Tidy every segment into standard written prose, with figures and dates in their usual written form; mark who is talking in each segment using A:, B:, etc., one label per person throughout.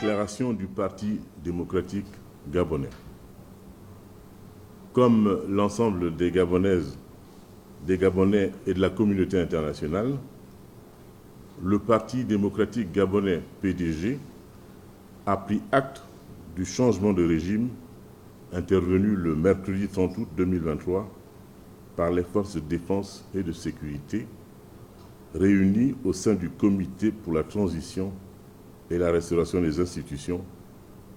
A: Déclaration du Parti démocratique gabonais. Comme l'ensemble des Gabonaises, des Gabonais et de la communauté internationale, le Parti démocratique gabonais PDG a pris acte du changement de régime intervenu le mercredi 30 août 2023 par les forces de défense et de sécurité réunies au sein du Comité pour la transition et la restauration des institutions,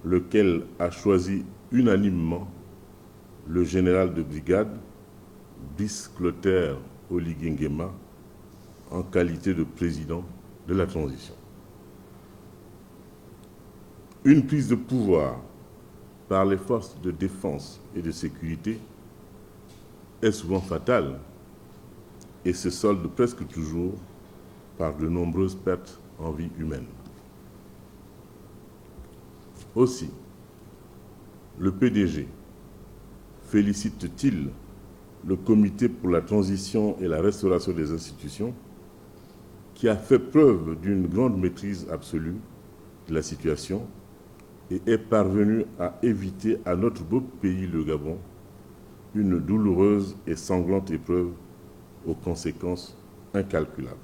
A: lequel a choisi unanimement le général de brigade Brice Clotaire Oligui en qualité de président de la transition. Une prise de pouvoir par les forces de défense et de sécurité est souvent fatale et se solde presque toujours par de nombreuses pertes en vie humaine. Aussi, le PDG félicite-t-il le Comité pour la transition et la restauration des institutions qui a fait preuve d'une grande maîtrise absolue de la situation et est parvenu à éviter à notre beau pays, le Gabon, une douloureuse et sanglante épreuve aux conséquences incalculables.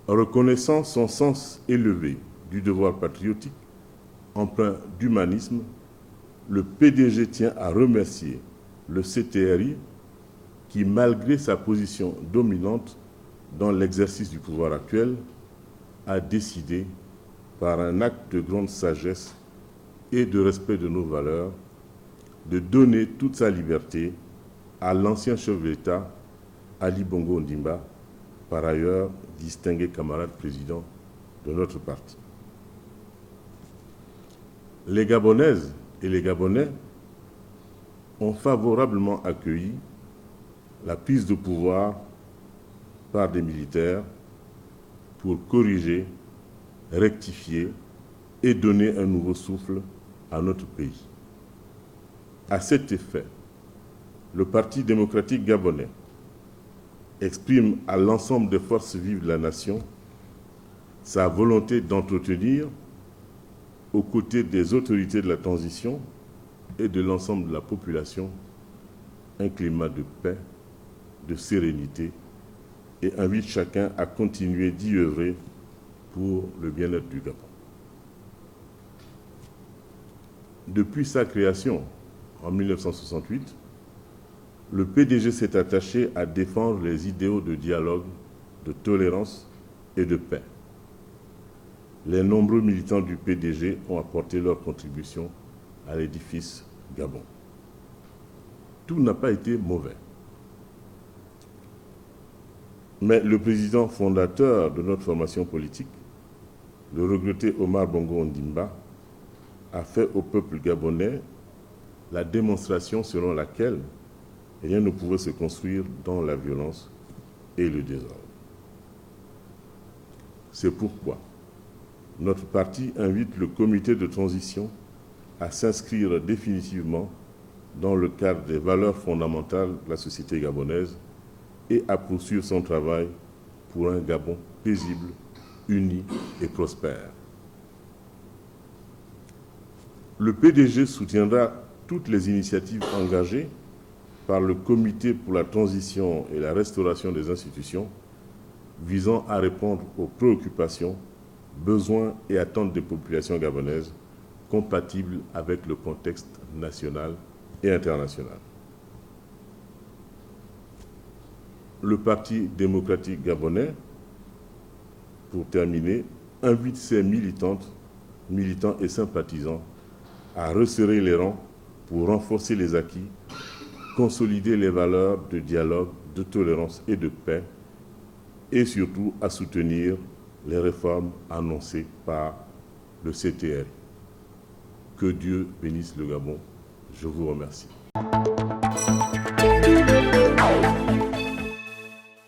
A: Reconnaissant son sens élevé du devoir patriotique, empreint d'humanisme, le PDG tient à remercier le CTRI qui, malgré sa position dominante dans l'exercice du pouvoir actuel, a décidé, par un acte de grande sagesse et de respect de nos valeurs, de donner toute sa liberté à l'ancien chef de l'État, Ali Bongo Ondimba, par ailleurs distingué camarade président de notre parti. Les Gabonaises et les Gabonais ont favorablement accueilli la prise de pouvoir par des militaires pour corriger, rectifier et donner un nouveau souffle à notre pays. À cet effet, le Parti démocratique gabonais exprime à l'ensemble des forces vives de la nation sa volonté d'entretenir, aux côtés des autorités de la transition et de l'ensemble de la population, un climat de paix, de sérénité, et invite chacun à continuer d'y œuvrer pour le bien-être du Gabon. Depuis sa création en 1968, le PDG s'est attaché à défendre les idéaux de dialogue, de tolérance et de paix. Les nombreux militants du PDG ont apporté leur contribution à l'édifice Gabon. Tout n'a pas été mauvais. Mais le président fondateur de notre formation politique, le regretté Omar Bongo Ondimba, a fait au peuple gabonais la démonstration selon laquelle rien ne pouvait se construire dans la violence et le désordre. C'est pourquoi notre parti invite le comité de transition à s'inscrire définitivement dans le cadre des valeurs fondamentales de la société gabonaise et à poursuivre son travail pour un Gabon paisible, uni et prospère. Le PDG soutiendra toutes les initiatives engagées par le Comité pour la transition et la restauration des institutions visant à répondre aux préoccupations, besoins et attentes des populations gabonaises compatibles avec le contexte national et international. Le Parti démocratique gabonais, pour terminer, invite ses militants et sympathisants à resserrer les rangs pour renforcer les acquis, consolider les valeurs de dialogue, de tolérance et de paix, et surtout à soutenir les réformes annoncées par le CTR. Que Dieu bénisse le Gabon. Je vous remercie.